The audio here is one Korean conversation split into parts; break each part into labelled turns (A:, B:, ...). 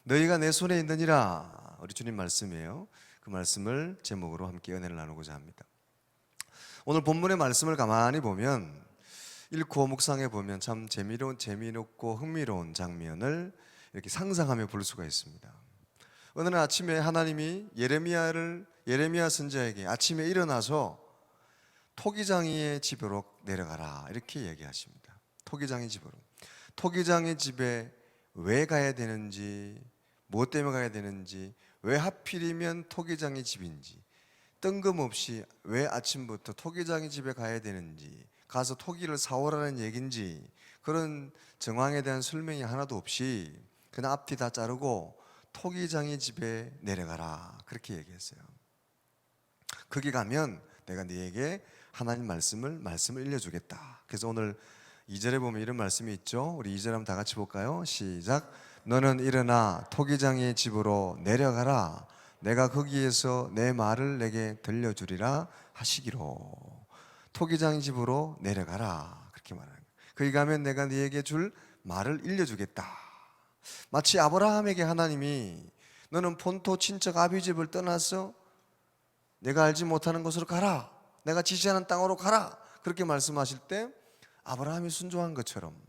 A: 너희가 내 손에 있느니라. 우리 주님 말씀이에요. 그 말씀을 제목으로 함께 은혜를 나누고자 합니다. 오늘 본문의 말씀을 가만히 보면 읽고 묵상해 보면 참 재미롭고 흥미로운 장면을 이렇게 상상하며 볼 수가 있습니다. 어느 날 아침에 하나님이 예레미야 선지자에게 아침에 일어나서 토기장이의 집으로 내려가라 이렇게 얘기하십니다. 토기장의 집으로. 토기장의 집에 왜 가야 되는지, 무엇 때문에 가야 되는지, 왜 하필이면 토기장의 집인지, 뜬금없이 왜 아침부터 토기장의 집에 가야 되는지, 가서 토기를 사오라는 얘긴지, 그런 정황에 대한 설명이 하나도 없이 그냥 앞뒤 다 자르고 토기장의 집에 내려가라 그렇게 얘기했어요. 거기 가면 내가 네에게 하나님 말씀을 일려주겠다. 그래서 오늘 2절에 보면 이런 말씀이 있죠. 우리 2절 한번 다 같이 볼까요? 시작. 너는 일어나 토기장의 집으로 내려가라. 내가 거기에서 내 말을 내게 들려주리라 하시기로. 토기장의 집으로 내려가라 그렇게 말하는 거예요. 거기 가면 내가 네에게 줄 말을 일려주겠다. 마치 아브라함에게 하나님이 너는 본토 친척 아비 집을 떠나서 내가 알지 못하는 곳으로 가라. 내가 지시하는 땅으로 가라. 그렇게 말씀하실 때 아브라함이 순종한 것처럼,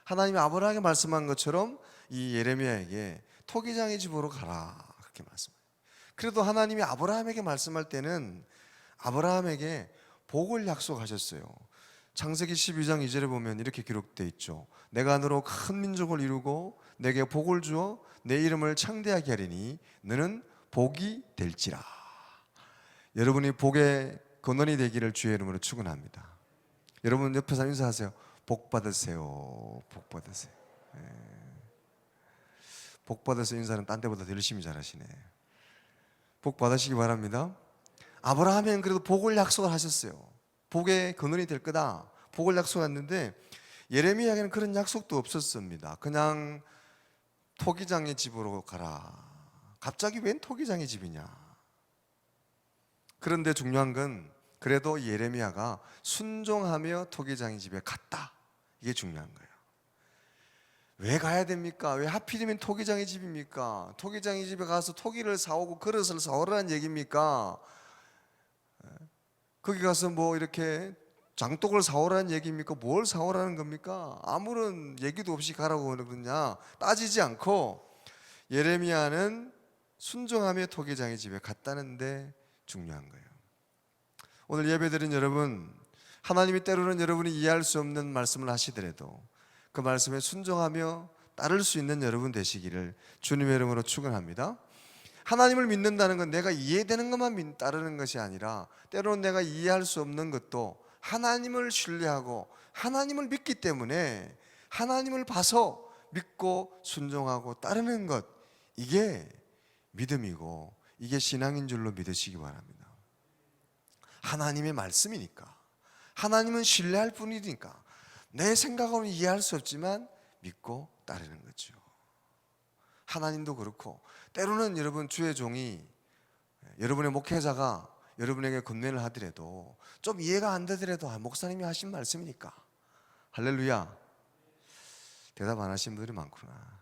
A: 하나님이 아브라함에게 말씀한 것처럼 이 예레미야에게 토기장의 집으로 가라 그렇게 말씀해요. 그래도 하나님이 아브라함에게 말씀할 때는 아브라함에게 복을 약속하셨어요. 창세기 12장 2절에 보면 이렇게 기록되어 있죠. 내가 너로 큰 민족을 이루고 내게 복을 주어 내 이름을 창대하게 하리니 너는 복이 될지라. 여러분이 복의 근원이 되기를 주의 이름으로 축원합니다. 여러분 옆에 사람 인사하세요. 복 받으세요. 복 받으세요. 복 받으세요. 인사는 딴 데보다 더 열심히 잘하시네. 복 받으시기 바랍니다. 아브라함은 그래도 복을 약속을 하셨어요. 복의 근원이 될 거다. 복을 약속했는데 예레미야에게는 그런 약속도 없었습니다. 그냥 토기장의 집으로 가라. 갑자기 웬 토기장의 집이냐. 그런데 중요한 건 그래도 예레미야가 순종하며 토기장의 집에 갔다. 이게 중요한 거예요. 왜 가야 됩니까? 왜 하필이면 토기장의 집입니까? 토기장의 집에 가서 토기를 사오고 그릇을 사오라는 얘기입니까? 거기 가서 뭐 이렇게 장독을 사오라는 얘기입니까? 뭘 사오라는 겁니까? 아무런 얘기도 없이 가라고 그러느냐 따지지 않고 예레미야는 순종하며 토기장의 집에 갔다는데 중요한 거예요. 오늘 예배드린 여러분, 하나님이 때로는 여러분이 이해할 수 없는 말씀을 하시더라도 그 말씀에 순종하며 따를 수 있는 여러분 되시기를 주님의 이름으로 축원합니다. 하나님을 믿는다는 건 내가 이해되는 것만 따르는 것이 아니라 때로는 내가 이해할 수 없는 것도 하나님을 신뢰하고 하나님을 믿기 때문에 하나님을 봐서 믿고 순종하고 따르는 것, 이게 믿음이고 이게 신앙인 줄로 믿으시기 바랍니다. 하나님의 말씀이니까, 하나님은 신뢰할 뿐이니까 내 생각으로는 이해할 수 없지만 믿고 따르는 거죠. 하나님도 그렇고 때로는 여러분 주의 종이, 여러분의 목회자가 여러분에게 권면을 하더라도 좀 이해가 안 되더라도 목사님이 하신 말씀이니까, 할렐루야, 대답 안 하신 분들이 많구나.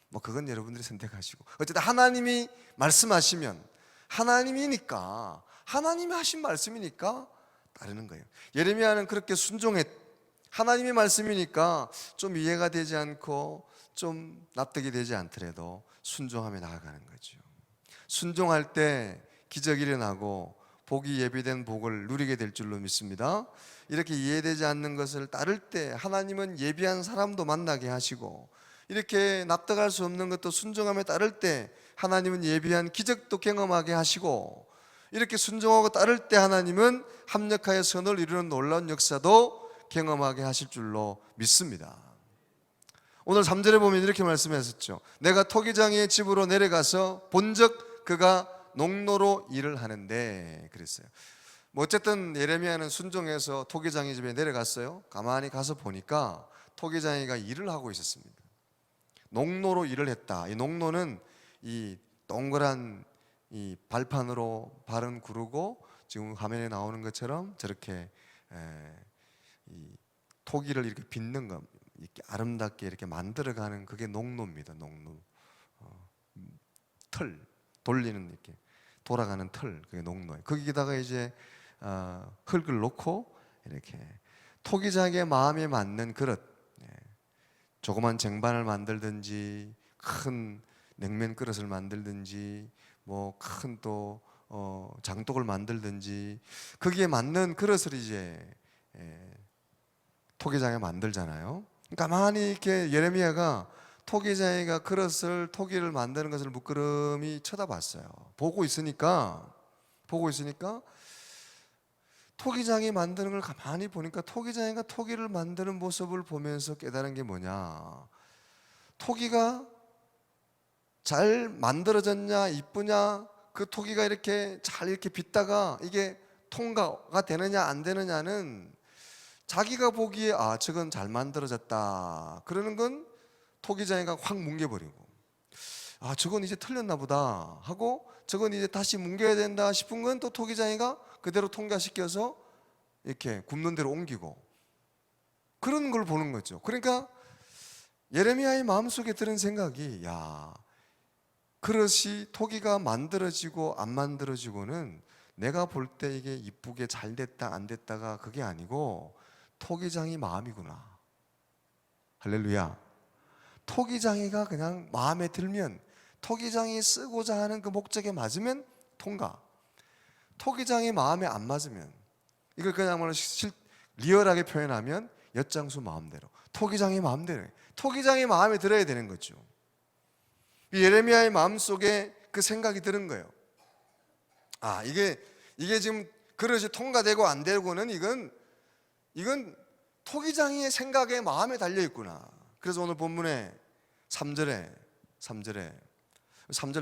A: 뭐 그건 여러분들이 선택하시고, 어쨌든 하나님이 말씀하시면 하나님이니까, 하나님이 하신 말씀이니까 따르는 거예요. 예레미야는 그렇게 하나님의 말씀이니까 좀 이해가 되지 않고 좀 납득이 되지 않더라도 순종하며 나아가는 거죠. 순종할 때 기적이 일어나고 복이 예비된 복을 누리게 될 줄로 믿습니다. 이렇게 이해되지 않는 것을 따를 때 하나님은 예비한 사람도 만나게 하시고, 이렇게 납득할 수 없는 것도 순종하며 따를 때 하나님은 예비한 기적도 경험하게 하시고, 이렇게 순종하고 따를 때 하나님은 합력하여 선을 이루는 놀라운 역사도 경험하게 하실 줄로 믿습니다. 오늘 3절에 보면 이렇게 말씀하셨죠. 내가 토기장의 집으로 내려가서 본즉 그가 농노로 일을 하는데, 그랬어요. 뭐 어쨌든 예레미야는 순종해서 토기장의 집에 내려갔어요. 가만히 가서 보니까 토기장이가 일을 하고 있었습니다. 농노로 일을 했다. 이 농노는 이 동그란 이 발판으로 발은 구르고 지금 화면에 나오는 것처럼 저렇게 이 토기를 이렇게 빚는 것, 이렇게 아름답게 이렇게 만들어가는 그게 농노입니다. 농노. 틀, 돌리는 이렇게 돌아가는 틀, 그게 농로예요. 거기다가 이제 흙을 놓고 이렇게 토기장의 마음에 맞는 그릇, 조그만 쟁반을 만들든지 큰 냉면 그릇을 만들든지 뭐 큰 또 장독을 만들든지 거기에 맞는 그릇을 이제 토기장에 만들잖아요. 가만히 이렇게 예레미야가 토기장이가 그릇을 토기를 만드는 것을 물끄러미 쳐다봤어요. 보고 있으니까 토기장이 만드는 걸 가만히 보니까 토기장이가 토기를 만드는 모습을 보면서 깨달은 게 뭐냐, 토기가 잘 만들어졌냐 이쁘냐, 그 토기가 이렇게 잘 이렇게 빗다가 이게 통과가 되느냐 안 되느냐는 자기가 보기에 저건 잘 만들어졌다 그러는 건 토기장이가 확 뭉개버리고, 저건 이제 틀렸나 보다 하고 저건 이제 다시 뭉개야 된다 싶은 건 또 토기장이가 그대로 통과시켜서 이렇게 굽는 대로 옮기고, 그런 걸 보는 거죠. 그러니까 예레미야의 마음속에 드는 생각이, 그릇이 토기가 만들어지고 안 만들어지고는 내가 볼 때 이게 이쁘게 잘 됐다 안 됐다가 그게 아니고 토기장이 마음이구나. 할렐루야. 토기장이가 그냥 마음에 들면, 토기장이 쓰고자 하는 그 목적에 맞으면 통과, 토기장이 마음에 안 맞으면, 이걸 그냥 리얼하게 표현하면 엿장수 마음대로, 토기장이 마음대로, 토기장이 마음에 들어야 되는 거죠. 예레미야의 마음속에 그 생각이 드는 거예요. 이게 지금 그릇이 통과되고 안 되고는 이건 토기장이의 생각에 마음에 달려 있구나. 그래서 오늘 본문에 3절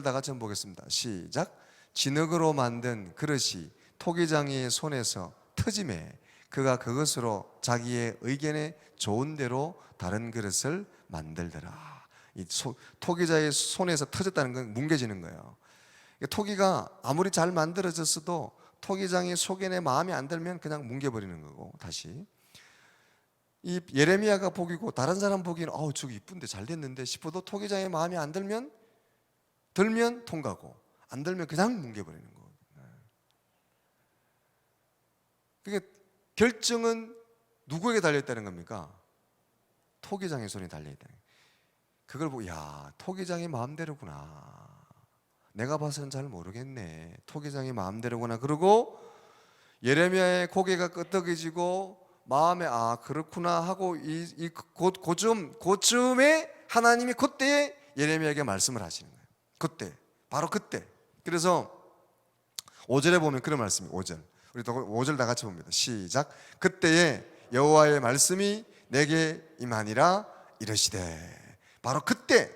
A: 다 같이 한번 보겠습니다. 시작. 진흙으로 만든 그릇이 토기장이의 손에서 터짐에 그가 그것으로 자기의 의견에 좋은 대로 다른 그릇을 만들더라. 이 토기자의 손에서 터졌다는 건 뭉개지는 거예요. 토기가 아무리 잘 만들어졌어도 토기장의 속에 마음에 안 들면 그냥 뭉개버리는 거고, 다시 이 예레미야가 보기고 다른 사람 보기는 저거 이쁜데 잘 됐는데 싶어도 토기장의 마음에 안 들면 통과고, 안 들면 그냥 뭉개버리는 거고. 그러니까 결정은 누구에게 달려있다는 겁니까? 토기장의 손에 달려있다는 거예요. 그걸 보고 토기장의 마음대로구나, 내가 봐서는 잘 모르겠네, 토기장의 마음대로구나. 그리고 예레미야의 고개가 끄덕여지고 마음에 그렇구나 하고 그쯤에 하나님이 그때에 예레미야에게 말씀을 하시는 거예요. 바로 그때. 그래서 5절에 보면 그런 말씀이, 5절 우리 5절 다 같이 봅니다. 시작. 그때에 여호와의 말씀이 내게 임하니라 이르시되. 바로 그때,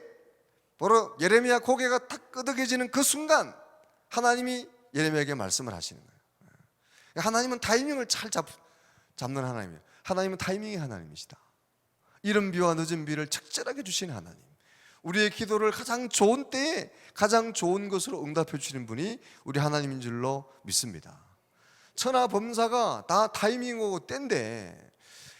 A: 바로 예레미야 고개가 탁 끄덕여지는 그 순간 하나님이 예레미야에게 말씀을 하시는 거예요. 하나님은 타이밍을 잘 잡는 하나님이에요. 하나님은 타이밍의 하나님이시다. 이른 비와 늦은 비를 적절하게 주시는 하나님, 우리의 기도를 가장 좋은 때에 가장 좋은 것으로 응답해 주시는 분이 우리 하나님인 줄로 믿습니다. 천하 범사가 다 타이밍이고 때인데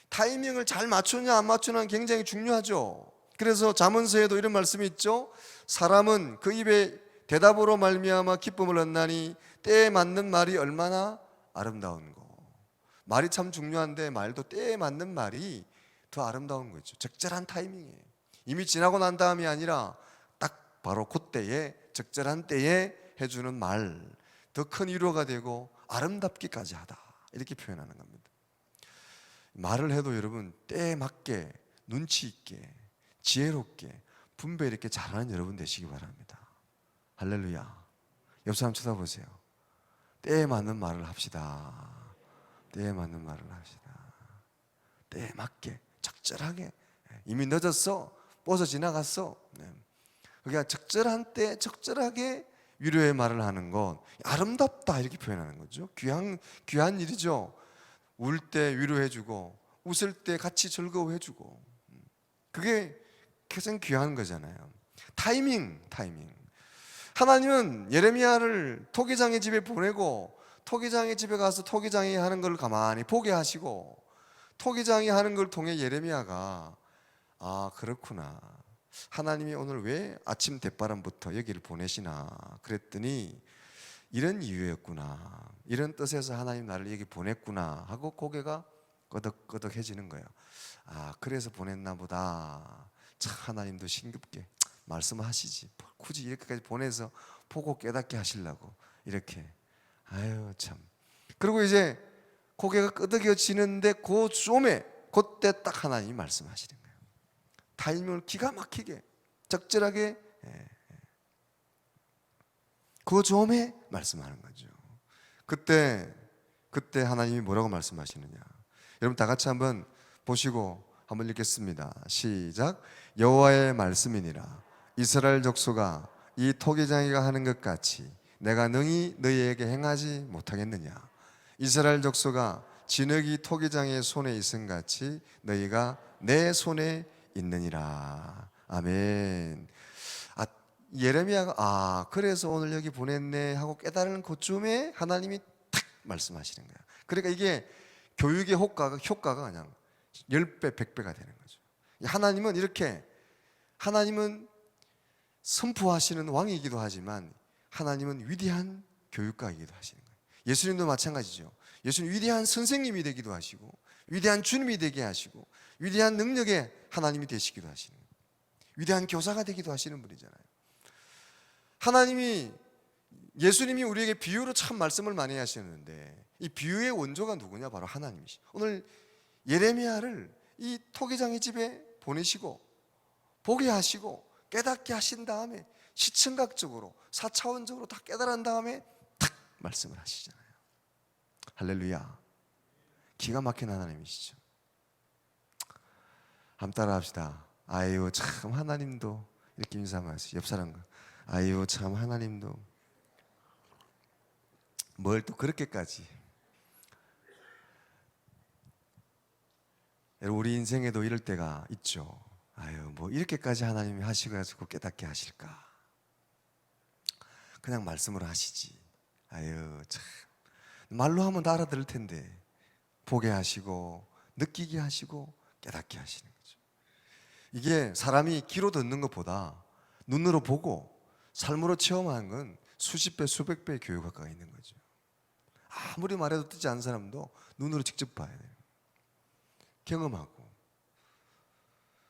A: 타이밍을 잘 맞추냐 안 맞추냐는 굉장히 중요하죠. 그래서 잠언서에도 이런 말씀이 있죠. 사람은 그 입에 대답으로 말미암아 기쁨을 얻나니 때에 맞는 말이 얼마나 아름다운 거. 말이 참 중요한데 말도 때에 맞는 말이 더 아름다운 거죠. 적절한 타이밍이에요. 이미 지나고 난 다음이 아니라 딱 바로 그때에, 적절한 때에 해주는 말, 더 큰 위로가 되고 아름답기까지 하다, 이렇게 표현하는 겁니다. 말을 해도 여러분 때에 맞게 눈치 있게 지혜롭게 분배 이렇게 잘하는 여러분 되시기 바랍니다. 할렐루야. 옆 사람 쳐다보세요. 때에 맞는 말을 합시다. 때에 맞는 말을 합시다. 때에 맞게 적절하게. 이미 늦었어, 뻗어 지나갔어. 그러니까 적절한 때 적절하게 위로의 말을 하는 건 아름답다, 이렇게 표현하는 거죠. 귀한 일이죠. 울 때 위로해주고 웃을 때 같이 즐거워해주고, 그게 가장 귀한 거잖아요. 타이밍. 하나님은 예레미야를 토기장의 집에 보내고 토기장의 집에 가서 토기장이 하는 걸 가만히 보게 하시고, 토기장이 하는 걸 통해 예레미야가 그렇구나, 하나님이 오늘 왜 아침 대바람부터 여기를 보내시나 그랬더니 이런 이유였구나, 이런 뜻에서 하나님 나를 여기 보냈구나 하고 고개가 끄덕끄덕해지는 거예요. 아, 그래서 보냈나 보다. 참, 하나님도 싱겁게 말씀하시지, 굳이 이렇게까지 보내서 보고 깨닫게 하시려고 이렇게. 아유 참. 그리고 이제 고개가 끄덕여지는데 그 좀에 그때 딱 하나님이 말씀하시는 거예요. 타이밍을 기가 막히게 적절하게, 그 좀에 말씀하는 거죠. 그때 하나님이 뭐라고 말씀하시느냐, 여러분 다 같이 한번 보시고 한번 읽겠습니다. 시작. 여호와의 말씀이니라. 이스라엘 족속아, 이 토기장이가 하는 것 같이 내가 능히 너희에게 행하지 못하겠느냐. 이스라엘 족속아, 진흙이 토기장의 손에 있음 같이 너희가 내 손에 있느니라. 아멘. 예레미야가 그래서 오늘 여기 보냈네 하고 깨달은 그쯤에 하나님이 탁 말씀하시는 거야. 그러니까 이게 교육의 효과가 그냥 10배, 100배가 되는 거죠. 하나님은 이렇게, 하나님은 선포하시는 왕이기도 하지만 하나님은 위대한 교육가이기도 하시는 거예요. 예수님도 마찬가지죠. 예수님 위대한 선생님이 되기도 하시고 위대한 주님이 되게 하시고 위대한 능력의 하나님이 되시기도 하시는 거예요. 위대한 교사가 되기도 하시는 분이잖아요. 하나님이, 예수님이 우리에게 비유로 참 말씀을 많이 하시는데 이 비유의 원조가 누구냐? 바로 하나님이시. 오늘 예레미야를 이 토기장의 집에 보내시고 보게 하시고 깨닫게 하신 다음에 시청각적으로 4차원적으로 다 깨달은 다음에 탁 말씀을 하시잖아요. 할렐루야. 기가 막힌 하나님이시죠. 한번 따라 합시다. 아유 참 하나님도, 이렇게 인사하세요. 옆 사람과 아유 참 하나님도 뭘 또 그렇게까지. 우리 인생에도 이럴 때가 있죠. 아유 뭐 이렇게까지 하나님이 하시고 깨닫게 하실까. 그냥 말씀으로 하시지. 아유 참 말로 하면 다 알아들을 텐데 보게 하시고 느끼게 하시고 깨닫게 하시는 거죠. 이게 사람이 귀로 듣는 것보다 눈으로 보고 삶으로 체험하는 건 수십 배, 수백 배의 교육 효과가 있는 거죠. 아무리 말해도 듣지 않는 사람도 눈으로 직접 봐야 돼요. 경험하고.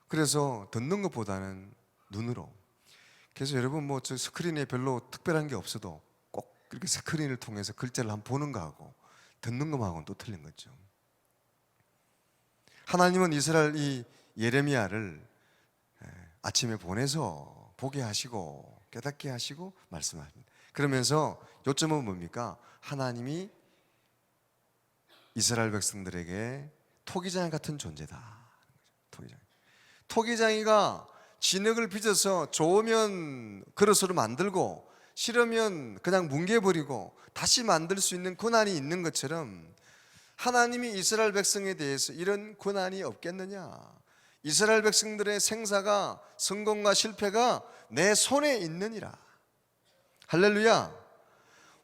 A: 그래서 듣는 것보다는 눈으로. 그래서 여러분 뭐 저 스크린에 별로 특별한 게 없어도 꼭 그렇게 스크린을 통해서 글자를 한번 보는 거하고 듣는 것하고는 또 틀린 거죠. 하나님은 이스라엘 이 예레미야를 아침에 보내서 보게 하시고 깨닫게 하시고 말씀하십니다. 그러면서 요점은 뭡니까? 하나님이 이스라엘 백성들에게 토기장이 같은 존재다. 토기장이가 진흙을 빚어서 좋으면 그릇으로 만들고 싫으면 그냥 뭉개버리고 다시 만들 수 있는 권한이 있는 것처럼 하나님이 이스라엘 백성에 대해서 이런 권한이 없겠느냐. 이스라엘 백성들의 생사가, 성공과 실패가 내 손에 있느니라. 할렐루야.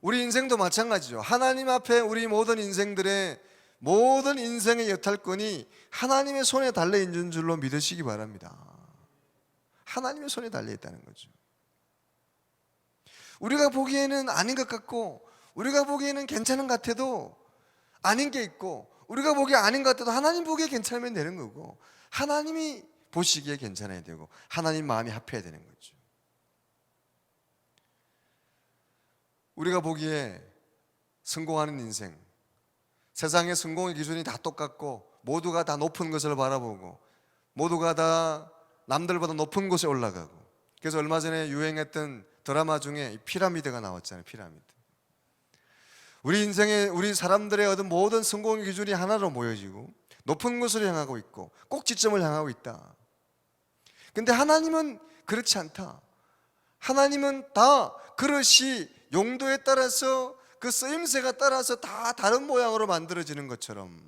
A: 우리 인생도 마찬가지죠. 하나님 앞에 우리 모든 인생의 여탈권이 하나님의 손에 달려있는 줄로 믿으시기 바랍니다. 하나님의 손에 달려있다는 거죠. 우리가 보기에는 아닌 것 같고 우리가 보기에는 괜찮은 것 같아도 아닌 게 있고, 우리가 보기에 아닌 것 같아도 하나님 보기에 괜찮으면 되는 거고, 하나님이 보시기에 괜찮아야 되고 하나님 마음이 합해야 되는 거죠. 우리가 보기에 성공하는 인생, 세상의 성공의 기준이 다 똑같고 모두가 다 높은 것을 바라보고 모두가 다 남들보다 높은 곳에 올라가고, 그래서 얼마 전에 유행했던 드라마 중에 피라미드가 나왔잖아요. 피라미드. 우리 인생에 우리 사람들의 얻은 모든 성공의 기준이 하나로 모여지고 높은 곳으로 향하고 있고 꼭지점을 향하고 있다. 근데 하나님은 그렇지 않다. 하나님은 다 그릇이 용도에 따라서 그 쓰임새가 따라서 다 다른 모양으로 만들어지는 것처럼,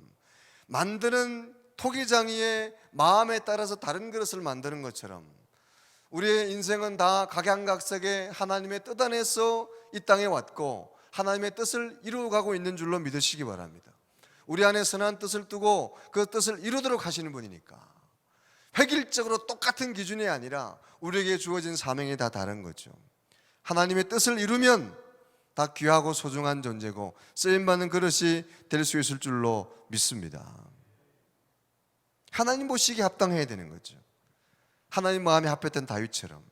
A: 만드는 토기장이의 마음에 따라서 다른 그릇을 만드는 것처럼 우리의 인생은 다 각양각색의 하나님의 뜻 안에서 이 땅에 왔고 하나님의 뜻을 이루어가고 있는 줄로 믿으시기 바랍니다. 우리 안에 선한 뜻을 두고 그 뜻을 이루도록 하시는 분이니까 획일적으로 똑같은 기준이 아니라 우리에게 주어진 사명이 다 다른 거죠. 하나님의 뜻을 이루면 다 귀하고 소중한 존재고 쓰임받는 그릇이 될 수 있을 줄로 믿습니다. 하나님 보시기에 합당해야 되는 거죠. 하나님 마음에 합했던 다윗처럼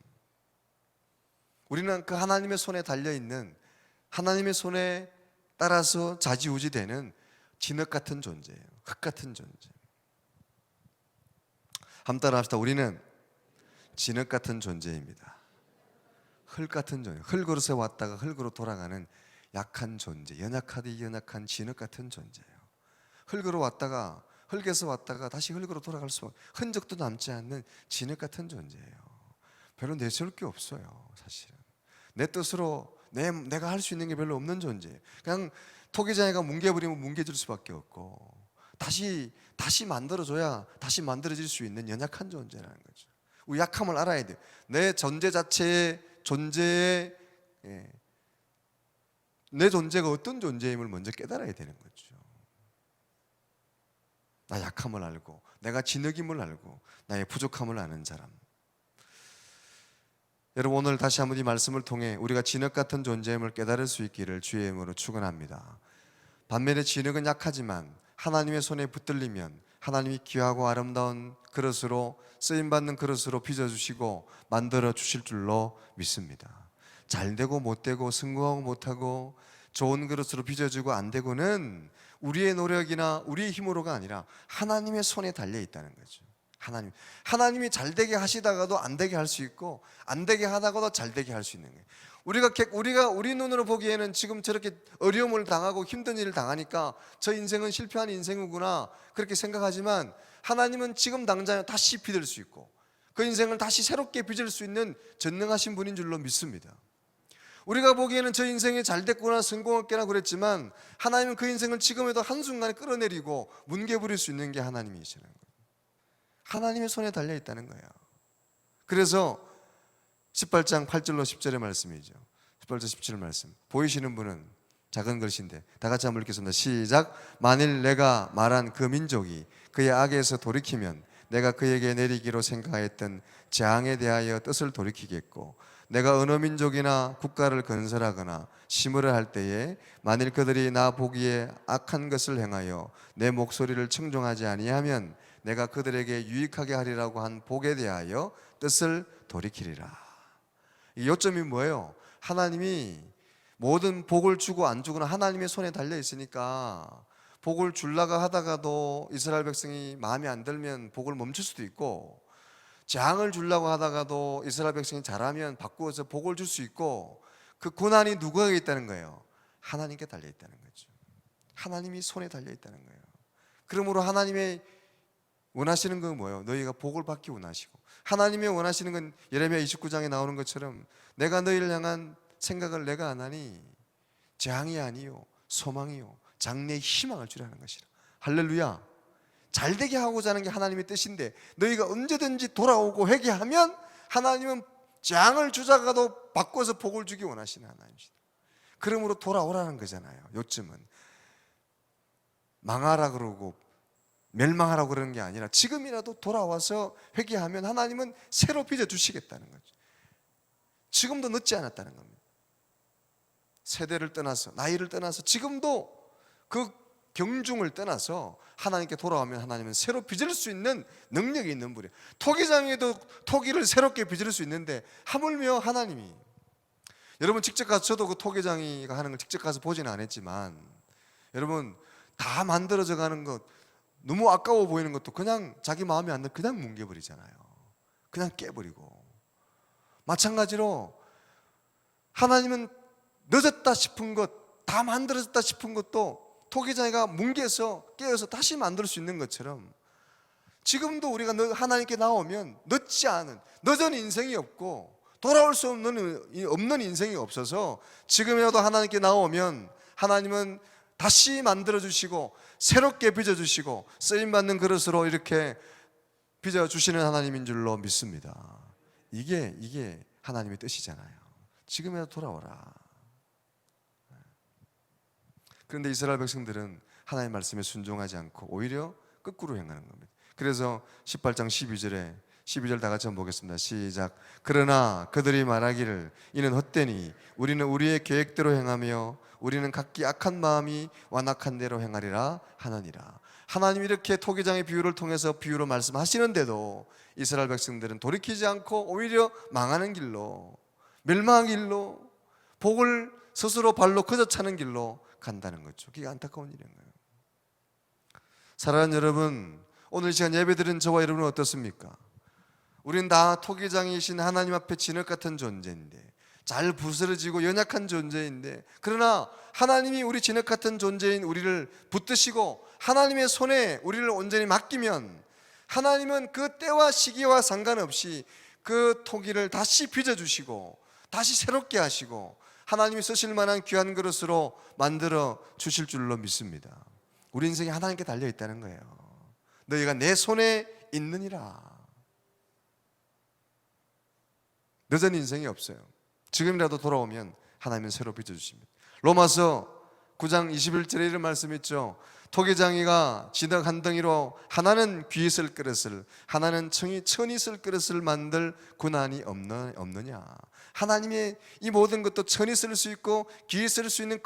A: 우리는 그 하나님의 손에 달려있는, 하나님의 손에 따라서 좌지우지되는 진흙 같은 존재예요. 흙 같은 존재. 한번 따라 합시다. 우리는 진흙 같은 존재입니다. 흙 같은 존재. 흙으로서 왔다가 흙으로 돌아가는 약한 존재. 연약하디 연약한 진흙 같은 존재예요. 흙으로 왔다가, 흙에서 왔다가 다시 흙으로 돌아갈 수 없는, 흔적도 남지 않는 진흙 같은 존재예요. 별로 내세울 게 없어요. 사실은 내 뜻으로 내가 할 수 있는 게 별로 없는 존재예요. 그냥 토기장애가 뭉개버리면 뭉개질 수밖에 없고, 다시 만들어줘야 다시 만들어질 수 있는 연약한 존재라는 거죠. 우리 약함을 알아야 돼요. 내 존재 자체의 존재의, 내 존재가 어떤 존재임을 먼저 깨달아야 되는 거죠. 나 약함을 알고, 내가 진흙임을 알고, 나의 부족함을 아는 사람. 여러분, 오늘 다시 한번 이 말씀을 통해 우리가 진흙 같은 존재임을 깨달을 수 있기를 주의 이름으로 축원합니다. 반면에 진흙은 약하지만 하나님의 손에 붙들리면 하나님이 귀하고 아름다운 그릇으로, 쓰임받는 그릇으로 빚어주시고 만들어 주실 줄로 믿습니다. 잘되고 못되고 성공하고 못하고 좋은 그릇으로 빚어지고 안 되고는 우리의 노력이나 우리의 힘으로가 아니라 하나님의 손에 달려 있다는 거죠. 하나님이 잘되게 하시다가도 안 되게 할 수 있고, 안 되게 하다가도 잘되게 할 수 있는 거예요. 우리가 우리 눈으로 보기에는 지금 저렇게 어려움을 당하고 힘든 일을 당하니까 저 인생은 실패한 인생이구나 그렇게 생각하지만, 하나님은 지금 당장 다시 빚을 수 있고 그 인생을 다시 새롭게 빚을 수 있는 전능하신 분인 줄로 믿습니다. 우리가 보기에는 저 인생이 잘 됐구나, 성공했구나 그랬지만 하나님은 그 인생을 지금에도 한순간에 끌어내리고 뭉개버릴 수 있는 게 하나님이시라는 거예요. 하나님의 손에 달려 있다는 거예요. 그래서 18장 8절로 10절의 말씀이죠. 18절 17절 말씀 보이시는 분은 작은 글씨인데 다 같이 한번 읽겠습니다. 시작. 만일 내가 말한 그 민족이 그의 악에서 돌이키면 내가 그에게 내리기로 생각했던 재앙에 대하여 뜻을 돌이키겠고, 내가 어느 민족이나 국가를 건설하거나 심으려 할 때에 만일 그들이 나 보기에 악한 것을 행하여 내 목소리를 청종하지 아니하면 내가 그들에게 유익하게 하리라고 한 복에 대하여 뜻을 돌이키리라. 이 요점이 뭐예요? 하나님이 모든 복을 주고 안 주고는 하나님의 손에 달려 있으니까, 복을 줄라가 하다가도 이스라엘 백성이 마음에 안 들면 복을 멈출 수도 있고, 재앙을 주려고 하다가도 이스라엘 백성이 잘하면 바꾸어서 복을 줄 수 있고, 그 고난이 누구에게 있다는 거예요? 하나님께 달려 있다는 거죠. 하나님이 손에 달려 있다는 거예요. 그러므로 하나님의 원하시는 건 뭐예요? 너희가 복을 받기 원하시고, 하나님의 원하시는 건 예레미야 29장에 나오는 것처럼 내가 너희를 향한 생각을 내가 안 하니 재앙이 아니요 소망이요 장래의 희망을 주라는 것이라. 할렐루야. 잘되게 하고자 하는 게 하나님의 뜻인데, 너희가 언제든지 돌아오고 회개하면 하나님은 재앙을 주다가도 바꿔서 복을 주기 원하시는 하나님이시다. 그러므로 돌아오라는 거잖아요. 요즘은 망하라 그러고 멸망하라고 그러는 게 아니라 지금이라도 돌아와서 회개하면 하나님은 새로 빚어주시겠다는 거죠. 지금도 늦지 않았다는 겁니다. 세대를 떠나서, 나이를 떠나서, 지금도 그 경중을 떠나서 하나님께 돌아오면 하나님은 새로 빚을 수 있는 능력이 있는 분이에요. 토기장에도 토기를 새롭게 빚을 수 있는데 하물며 하나님이, 여러분 직접 가서, 저도 그 토기장이가 하는 걸 직접 가서 보지는 않았지만, 여러분 다 만들어져 가는 것, 너무 아까워 보이는 것도 그냥 자기 마음에 안 들면 그냥 뭉개버리잖아요. 그냥 깨버리고. 마찬가지로 하나님은 늦었다 싶은 것, 다 만들어졌다 싶은 것도 토기장이가 뭉개서 깨어서 다시 만들 수 있는 것처럼, 지금도 우리가 하나님께 나오면 늦지 않은, 늦은 인생이 없고 돌아올 수 없는 인생이 없어서 지금이라도 하나님께 나오면 하나님은 다시 만들어주시고 새롭게 빚어주시고 쓰임받는 그릇으로 이렇게 빚어주시는 하나님인 줄로 믿습니다. 이게 하나님의 뜻이잖아요. 지금이라도 돌아오라. 그런데 이스라엘 백성들은 하나님의 말씀에 순종하지 않고 오히려 거꾸로 행하는 겁니다. 그래서 18장 12절 다 같이 한번 보겠습니다. 시작. 그러나 그들이 말하기를 이는 헛되니 우리는 우리의 계획대로 행하며 우리는 각기 악한 마음이 완악한 대로 행하리라 하느니라. 하나님이 이렇게 토기장의 비유를 통해서 비유로 말씀하시는데도 이스라엘 백성들은 돌이키지 않고 오히려 망하는 길로, 멸망의 길로, 복을 스스로 발로 거저차는 길로 간다는 거죠. 그게 안타까운 일인 거예요. 사랑하는 여러분, 오늘 이 시간 예배드린 저와 여러분은 어떻습니까? 우린 다 토기장이신 하나님 앞에 진흙 같은 존재인데, 잘 부스러지고 연약한 존재인데, 그러나 하나님이 우리 진흙 같은 존재인 우리를 붙드시고 하나님의 손에 우리를 온전히 맡기면 하나님은 그 때와 시기와 상관없이 그 토기를 다시 빚어주시고 다시 새롭게 하시고 하나님이 쓰실 만한 귀한 그릇으로 만들어 주실 줄로 믿습니다. 우리 인생이 하나님께 달려있다는 거예요. 너희가 내 손에 있느니라. 늦은 인생이 없어요. 지금이라도 돌아오면 하나님은 새로 빚어주십니다. 로마서 9장 21절에 이런 말씀이 있죠. 토기장이가 진흙 한 덩이로 하나는 귀 있을 그릇을 하나는 천이 있을 그릇을 만들 고난이 없느냐. 하나님의 이 모든 것도 천이 쓸 수 있고 귀 있을 수 있는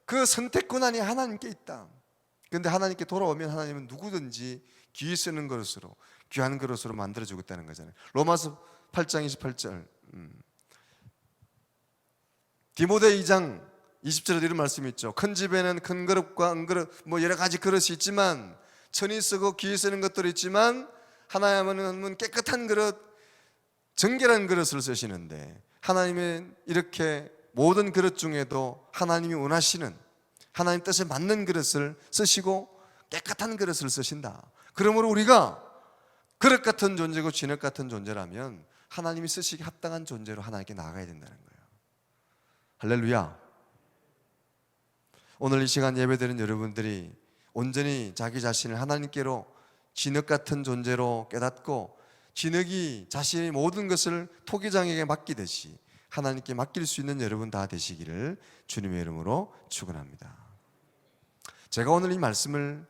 A: 그 선택 권한이 하나님께 있다. 그런데 하나님께 돌아오면 하나님은 누구든지 귀 쓰는 그릇으로, 귀한 그릇으로 만들어주고 있다는 거잖아요. 로마서 8장 28절, 디모데 2장 20절에 이런 말씀이 있죠. 큰 집에는 큰 그릇과 은그릇, 여러 가지 그릇이 있지만, 천이 쓰고 귀 쓰는 것들이 있지만, 하나님은 깨끗한 그릇, 정결한 그릇을 쓰시는데, 하나님은 이렇게 모든 그릇 중에도 하나님이 원하시는, 하나님 뜻에 맞는 그릇을 쓰시고 깨끗한 그릇을 쓰신다. 그러므로 우리가 그릇 같은 존재고 진흙 같은 존재라면 하나님이 쓰시기 합당한 존재로 하나님께 나아가야 된다는 거예요. 할렐루야. 오늘 이 시간 예배드린 여러분들이 온전히 자기 자신을 하나님께로 진흙 같은 존재로 깨닫고 진흙이 자신의 모든 것을 토기장에게 맡기듯이 하나님께 맡길 수 있는 여러분 다 되시기를 주님의 이름으로 축원합니다. 제가 오늘 이 말씀을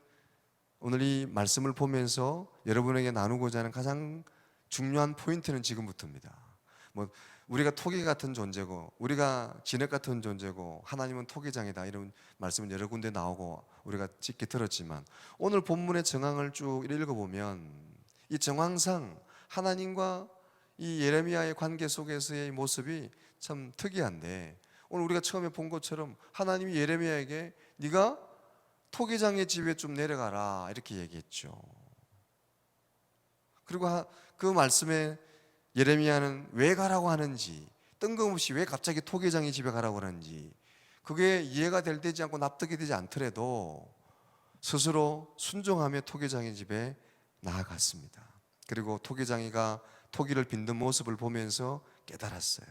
A: 보면서 여러분에게 나누고자 하는 가장 중요한 포인트는 지금부터입니다. 우리가 토기 같은 존재고 우리가 진흙 같은 존재고 하나님은 토기장이다, 이런 말씀은 여러 군데 나오고 우리가 깊게 들었지만, 오늘 본문의 정황을 쭉 읽어보면 이 정황상 하나님과 이 예레미야의 관계 속에서의 모습이 참 특이한데, 오늘 우리가 처음에 본 것처럼 하나님이 예레미야에게 네가 토기장의 집에 좀 내려가라 이렇게 얘기했죠. 그리고 그 말씀에 예레미야는 왜 가라고 하는지, 뜬금없이 왜 갑자기 토기장의 집에 가라고 하는지 그게 이해가 되지 않고 납득이 되지 않더라도 스스로 순종하며 토기장의 집에 나아갔습니다. 그리고 토기장이가 토기를 빚는 모습을 보면서 깨달았어요.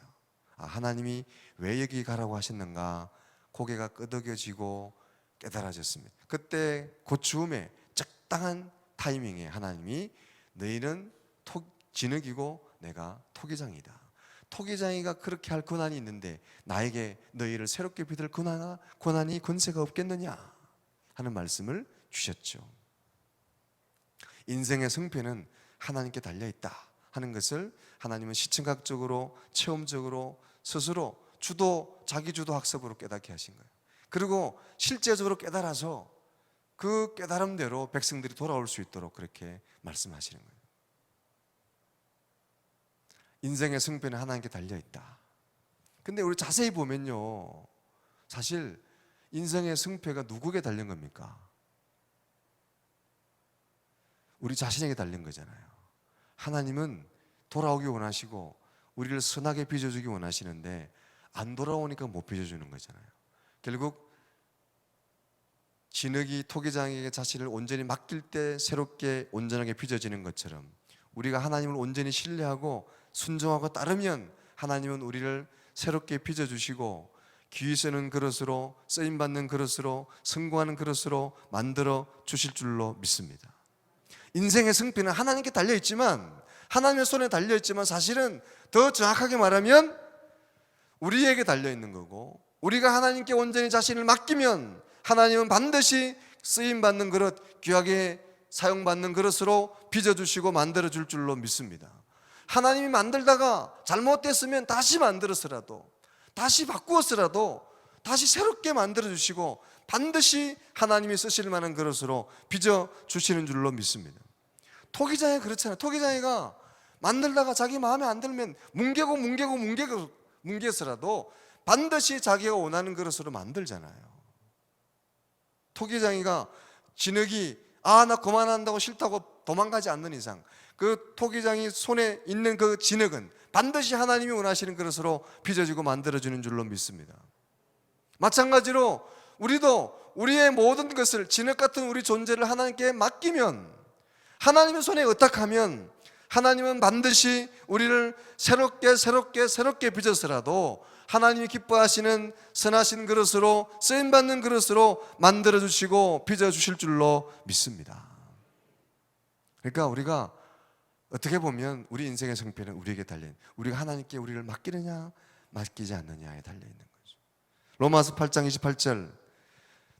A: 하나님이 왜 여기 가라고 하셨는가. 고개가 끄덕여지고 깨달아졌습니다. 그때 그 즈음에 적당한 타이밍에 하나님이 너희는 진흙이고 내가 토기장이다. 토기장이가 그렇게 할 권한이 있는데 나에게 너희를 새롭게 빚을 권한이 권세가 없겠느냐 하는 말씀을 주셨죠. 인생의 승패는 하나님께 달려있다 하는 것을 하나님은 시청각적으로 체험적으로 스스로 자기 주도 학습으로 깨닫게 하신 거예요. 그리고 실제적으로 깨달아서 그 깨달음대로 백성들이 돌아올 수 있도록 그렇게 말씀하시는 거예요. 인생의 승패는 하나님께 달려있다. 근데 우리 자세히 보면요, 사실 인생의 승패가 누구에게 달린 겁니까? 우리 자신에게 달린 거잖아요. 하나님은 돌아오기 원하시고 우리를 선하게 빚어주기 원하시는데 안 돌아오니까 못 빚어주는 거잖아요. 결국 진흙이 토기장에게 자신을 온전히 맡길 때 새롭게 온전하게 빚어지는 것처럼 우리가 하나님을 온전히 신뢰하고 순종하고 따르면 하나님은 우리를 새롭게 빚어주시고 귀 쓰는 그릇으로, 쓰임받는 그릇으로, 성공하는 그릇으로 만들어 주실 줄로 믿습니다. 인생의 승패는 하나님께 달려있지만, 하나님의 손에 달려있지만 사실은 더 정확하게 말하면 우리에게 달려있는 거고, 우리가 하나님께 온전히 자신을 맡기면 하나님은 반드시 쓰임받는 그릇, 귀하게 사용받는 그릇으로 빚어주시고 만들어줄 줄로 믿습니다. 하나님이 만들다가 잘못됐으면 다시 만들어서라도, 다시 바꾸어서라도 다시 새롭게 만들어주시고 반드시 하나님이 쓰실 만한 그릇으로 빚어주시는 줄로 믿습니다. 토기장이 그렇잖아요. 토기장이가 만들다가 자기 마음에 안 들면 뭉개서라도 반드시 자기가 원하는 그릇으로 만들잖아요. 토기장이가 진흙이 나 그만한다고 싫다고 도망가지 않는 이상 그 토기장이 손에 있는 그 진흙은 반드시 하나님이 원하시는 그릇으로 빚어지고 만들어주는 줄로 믿습니다. 마찬가지로 우리도 우리의 모든 것을, 진흙 같은 우리 존재를 하나님께 맡기면, 하나님의 손에 의탁하면 하나님은 반드시 우리를 새롭게 빚어서라도 하나님이 기뻐하시는 선하신 그릇으로, 쓰임받는 그릇으로 만들어주시고 빚어주실 줄로 믿습니다. 그러니까 우리가 어떻게 보면 우리 인생의 성패는 우리에게 달려있는, 우리가 하나님께 우리를 맡기느냐 맡기지 않느냐에 달려있는 거죠. 로마서 8장 28절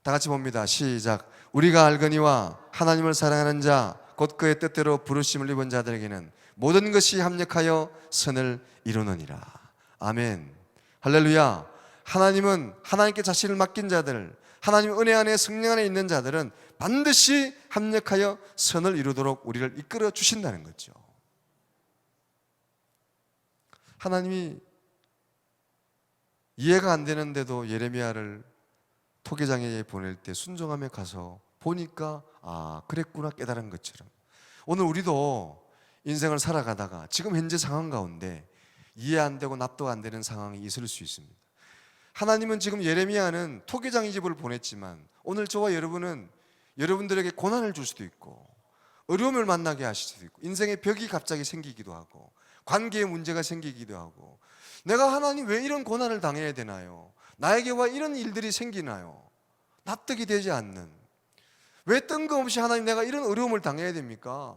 A: 다 같이 봅니다. 시작. 우리가 알거니와 하나님을 사랑하는 자 곧 그의 뜻대로 부르심을 입은 자들에게는 모든 것이 합력하여 선을 이루느니라. 아멘. 할렐루야. 하나님은 하나님께 자신을 맡긴 자들, 하나님 은혜 안에 성령 안에 있는 자들은 반드시 합력하여 선을 이루도록 우리를 이끌어 주신다는 거죠. 하나님이 이해가 안 되는데도 예레미야를 토기장에 보낼 때 순종하며 가서 보니까 그랬구나 깨달은 것처럼 오늘 우리도 인생을 살아가다가 지금 현재 상황 가운데 이해 안 되고 납득 안 되는 상황이 있을 수 있습니다. 하나님은 지금 예레미야는 토기장의 집을 보냈지만 오늘 저와 여러분들에게 고난을 줄 수도 있고 어려움을 만나게 하실 수도 있고 인생의 벽이 갑자기 생기기도 하고 관계에 문제가 생기기도 하고 내가 하나님 왜 이런 고난을 당해야 되나요? 나에게 왜 이런 일들이 생기나요? 납득이 되지 않는, 왜 뜬금없이 하나님 내가 이런 어려움을 당해야 됩니까?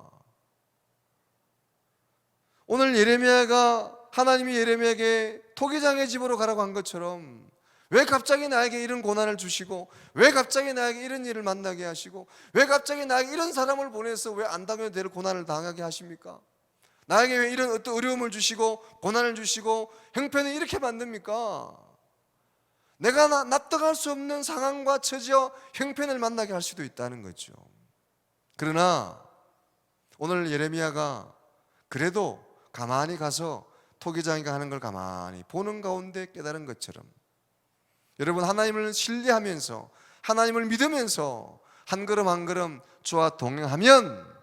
A: 오늘 예레미야가 하나님이 예레미야에게 토기장의 집으로 가라고 한 것처럼 왜 갑자기 나에게 이런 고난을 주시고 왜 갑자기 나에게 이런 일을 만나게 하시고 왜 갑자기 나에게 이런 사람을 보내서 왜 안 당해도 될 고난을 당하게 하십니까? 나에게 왜 이런 어떤 어려움을 주시고 고난을 주시고 형편을 이렇게 만듭니까? 내가 납득할 수 없는 상황과 처지와 형편을 만나게 할 수도 있다는 거죠. 그러나 오늘 예레미야가 그래도 가만히 가서 토기장이가 하는 걸 가만히 보는 가운데 깨달은 것처럼 여러분 하나님을 신뢰하면서 하나님을 믿으면서 한 걸음 한 걸음 주와 동행하면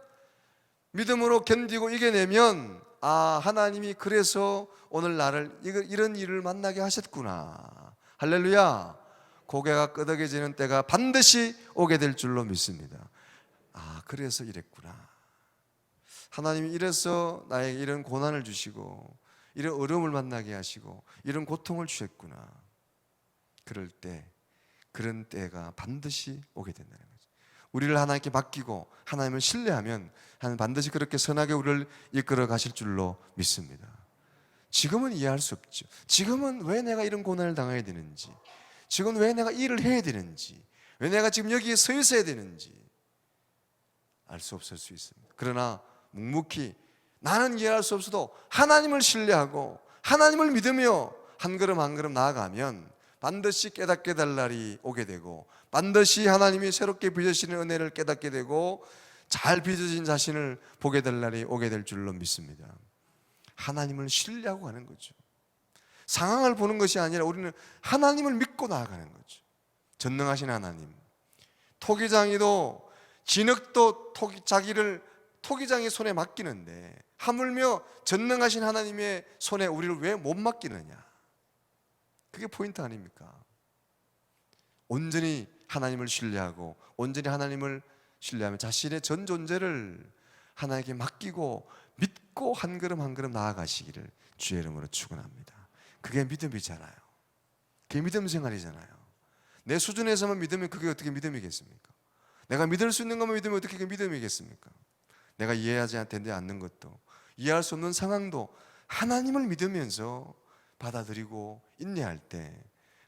A: 믿음으로 견디고 이겨내면 하나님이 그래서 오늘 나를 이런 일을 만나게 하셨구나. 할렐루야. 고개가 끄덕여지는 때가 반드시 오게 될 줄로 믿습니다. 그래서 이랬구나. 하나님이 이래서 나에게 이런 고난을 주시고 이런 어려움을 만나게 하시고 이런 고통을 주셨구나. 그럴 때 그런 때가 반드시 오게 된다는 거죠. 우리를 하나님께 맡기고 하나님을 신뢰하면 하나님 반드시 그렇게 선하게 우리를 이끌어 가실 줄로 믿습니다. 지금은 이해할 수 없죠. 지금은 왜 내가 이런 고난을 당해야 되는지, 지금 왜 내가 일을 해야 되는지, 왜 내가 지금 여기에 서 있어야 되는지 알 수 없을 수 있습니다. 그러나 묵묵히 나는 이해할 수 없어도 하나님을 신뢰하고 하나님을 믿으며 한 걸음 한 걸음 나아가면 반드시 깨닫게 될 날이 오게 되고 반드시 하나님이 새롭게 빚으시는 은혜를 깨닫게 되고 잘 빚어진 자신을 보게 될 날이 오게 될 줄로 믿습니다. 하나님을 신뢰하고 가는 거죠. 상황을 보는 것이 아니라 우리는 하나님을 믿고 나아가는 거죠. 전능하신 하나님. 토기장이도 진흙도 자기를 토기장의 손에 맡기는데 하물며 전능하신 하나님의 손에 우리를 왜 못 맡기느냐. 그게 포인트 아닙니까? 온전히 하나님을 신뢰하고 온전히 하나님을 신뢰하며 자신의 전 존재를 하나님께 맡기고 믿고 한 걸음 한 걸음 나아가시기를 주의 이름으로 축원합니다. 그게 믿음이잖아요. 그게 믿음 생활이잖아요. 내 수준에서만 믿으면 그게 어떻게 믿음이겠습니까? 내가 믿을 수 있는 것만 믿으면 어떻게 그게 믿음이겠습니까? 내가 이해하지 되지 않는 것도 이해할 수 없는 상황도 하나님을 믿으면서 받아들이고 인내할 때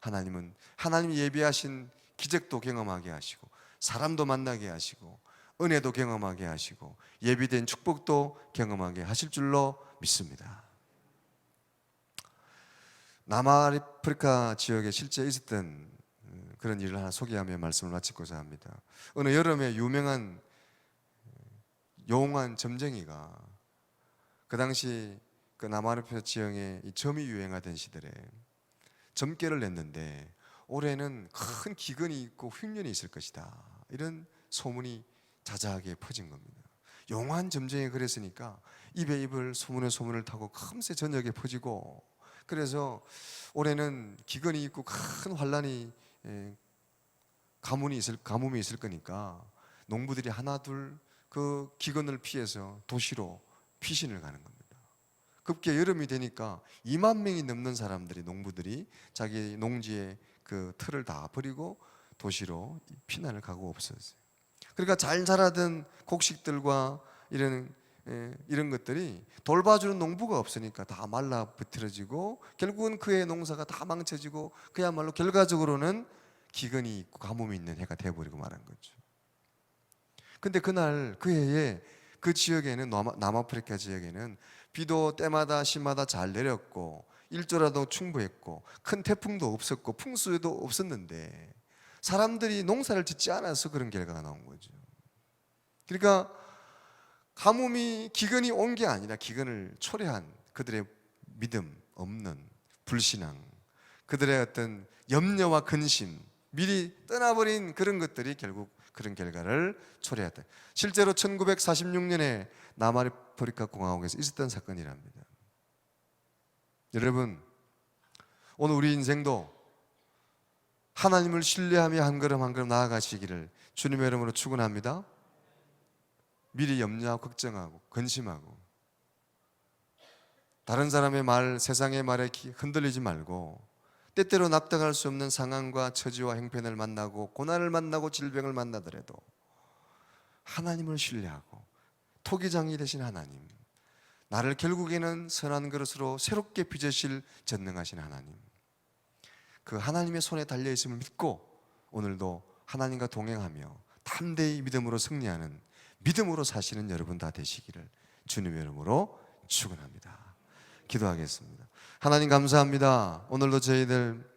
A: 하나님은 하나님이 예비하신 기적도 경험하게 하시고 사람도 만나게 하시고 은혜도 경험하게 하시고 예비된 축복도 경험하게 하실 줄로 믿습니다. 남아프리카 지역에 실제 있었던 그런 일을 하나 소개하며 말씀을 마치고자 합니다. 어느 여름에 유명한 용한 점쟁이가 그 당시 그 남아프리카 지역에 이 점이 유행하던 시절에 점괘를 냈는데 올해는 큰 기근이 있고 흉년이 있을 것이다, 이런 소문이 자자하게 퍼진 겁니다. 용한 점쟁이가 그랬으니까 입에 입을 소문에 소문을 타고 금세 전역에 퍼지고, 그래서 올해는 기근이 있고 큰 환란이 가뭄이 있을 거니까 농부들이 하나둘 그 기근을 피해서 도시로 피신을 가는 겁니다. 급기야 여름이 되니까 2만 명이 넘는 사람들이, 농부들이 자기 농지에 그 틀을 다 버리고 도시로 피난을 가고 없었어요. 그러니까 잘 자라던 곡식들과 이런 것들이 돌봐주는 농부가 없으니까 다 말라 비틀어지고 결국은 그의 농사가 다 망쳐지고 그야말로 결과적으로는 기근이 있고 가뭄이 있는 해가 되어버리고 말한 거죠. 근데 그날 그 해에 그 지역에는, 남아프리카 지역에는 비도 때마다 시마다 잘 내렸고 일조라도 충분했고 큰 태풍도 없었고 풍수도 없었는데 사람들이 농사를 짓지 않아서 그런 결과가 나온 거죠. 그러니까 가뭄이, 기근이 온 게 아니라 기근을 초래한 그들의 믿음 없는 불신앙, 그들의 어떤 염려와 근심, 미리 떠나버린 그런 것들이 결국 그런 결과를 초래했다. 실제로 1946년에 남아프리카 공화국에서 있었던 사건이랍니다. 여러분, 오늘 우리 인생도 하나님을 신뢰하며 한 걸음 한 걸음 나아가시기를 주님의 이름으로 축원합니다. 미리 염려하고 걱정하고 근심하고 다른 사람의 말, 세상의 말에 흔들리지 말고 때때로 납득할 수 없는 상황과 처지와 형편을 만나고 고난을 만나고 질병을 만나더라도 하나님을 신뢰하고 토기장이 되신 하나님, 나를 결국에는 선한 그릇으로 새롭게 빚으실 전능하신 하나님, 그 하나님의 손에 달려있음을 믿고 오늘도 하나님과 동행하며 담대히 믿음으로 승리하는, 믿음으로 사시는 여러분 다 되시기를 주님의 이름으로 축원합니다. 기도하겠습니다. 하나님 감사합니다. 오늘도 저희들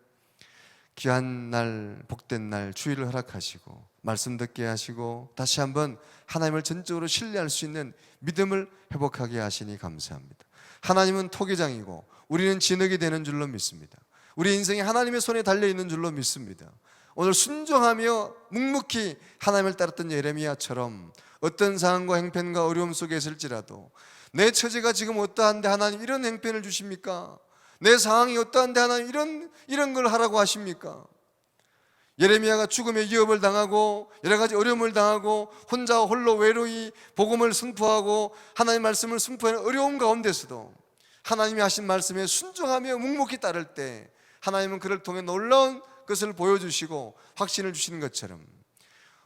A: 귀한 날, 복된 날 주일을 허락하시고 말씀 듣게 하시고 다시 한번 하나님을 전적으로 신뢰할 수 있는 믿음을 회복하게 하시니 감사합니다. 하나님은 토기장이고 우리는 진흙이 되는 줄로 믿습니다. 우리 인생이 하나님의 손에 달려있는 줄로 믿습니다. 오늘 순종하며 묵묵히 하나님을 따랐던 예레미야처럼 어떤 상황과 형편과 어려움 속에 있을지라도 내 처지가 지금 어떠한데 하나님 이런 형편을 주십니까? 내 상황이 어떠한데 하나님 이런 걸 하라고 하십니까? 예레미야가 죽음의 위협을 당하고 여러 가지 어려움을 당하고 혼자 홀로 외로이 복음을 선포하고 하나님의 말씀을 선포하는 어려움 가운데서도 하나님이 하신 말씀에 순종하며 묵묵히 따를 때 하나님은 그를 통해 놀라운 것을 보여주시고 확신을 주시는 것처럼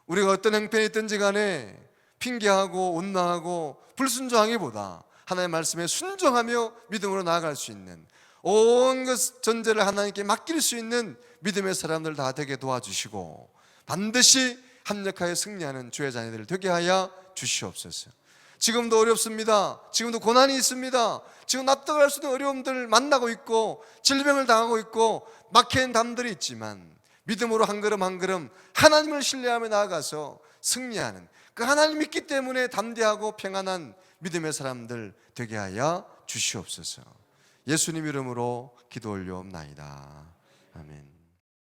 A: 우리가 어떤 형편이 있든지 간에 핑계하고 온나하고 불순종하기보다 하나님의 말씀에 순종하며 믿음으로 나아갈 수 있는 온 것 전제를 하나님께 맡길 수 있는 믿음의 사람들 다 되게 도와주시고 반드시 합력하여 승리하는 주의 자녀들 되게 하여 주시옵소서. 지금도 어렵습니다. 지금도 고난이 있습니다. 지금 납득할 수 있는 어려움들을 만나고 있고 질병을 당하고 있고 막힌 담들이 있지만 믿음으로 한 걸음 한 걸음 하나님을 신뢰하며 나아가서 승리하는 그 하나님 믿기 때문에 담대하고 평안한 믿음의 사람들 되게 하여 주시옵소서. 예수님 이름으로 기도 올려옵나이다. 아멘.